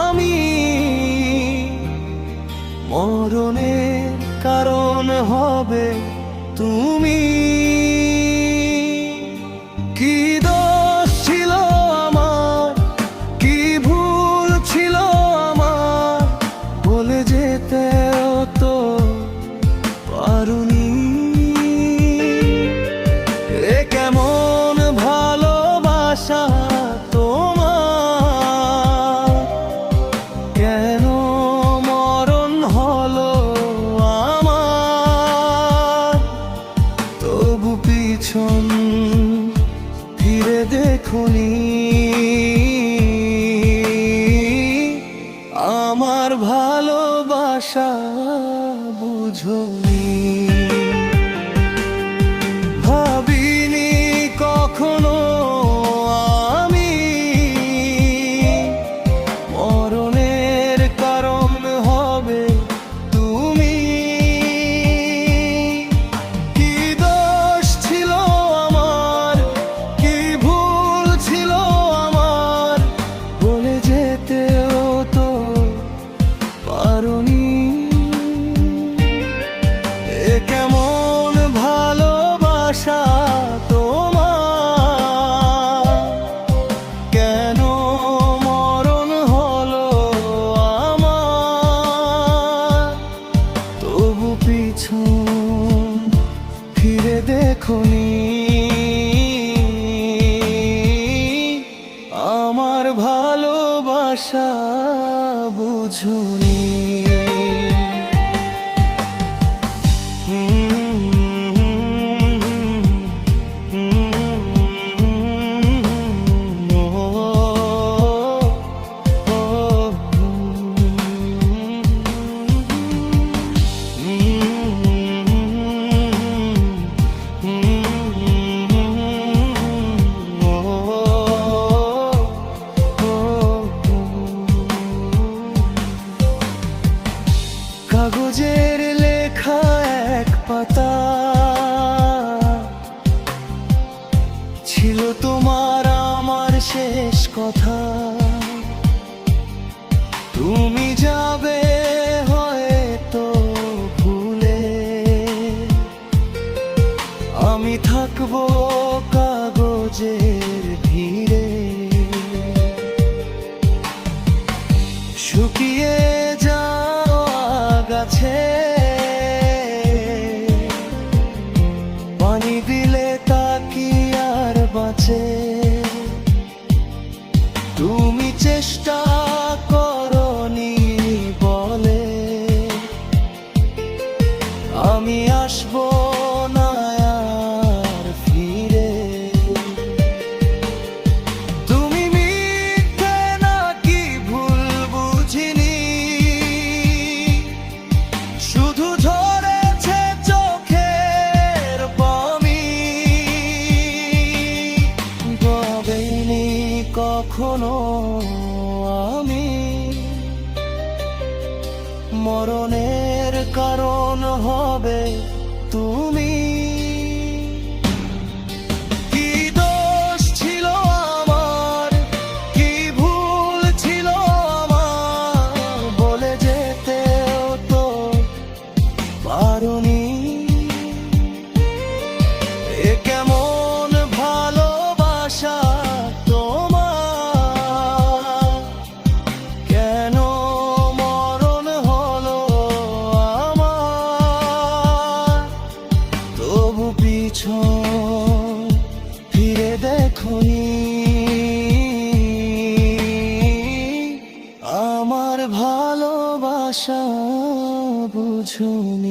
আমি মরণের কারণ হবে তুমি। কি দোষ ছিল আমার, কি ভুল ছিল আমার, বলে যেতেও তো পারুনি। এ কেমন ভালোবাসা তোমার, কেন মরণ হলো আমার। তবু পিছন ফিরে দেখুনি, আমার ভালোবাসা বুঝোনি। ভাবিনি কখনো আমি মরণের কারণ হবে তুমি। কি দোষ ছিল আমার, কি ভুল ছিল আমার, বলে যেতেও তো পারোনি। এ কেমন ভালোবাসা তোমার, কেন মরণ হলো আমার। তবু পিছন ফিরে দেখোনি, আমার ভালোবাসা বুঝোনি। কাগজের লেখা এক পাতা ছিল তোমার আমার শেষ কথা। তুমি যাবে হয়তো ভুলে, আমি থাকবো কাগজের ভিড়ে। শুকিয়ে গাছে পানি দিলে তা কি আর বাঁচে। তুমি চেষ্টা করনি বলে আমি আসবো না আর ফিরে। তুমি মিথ্যে নাকি ভুল বুঝিনি, শুধু ঝরেছে চোখের পানি। ভাবিনি কখনো আমি মরণের কারণ হবে তুমি। কি দোষ ছিল আমার, কি ভুল ছিল আমার, বলে যেতেও তো পারোনি। এ কেমন ভালোবাসা তোমার, কেন মরণ হলো আমার। তবু পিছন ফিরে দেখোনি, আমার ভালোবাসা বুঝোনি।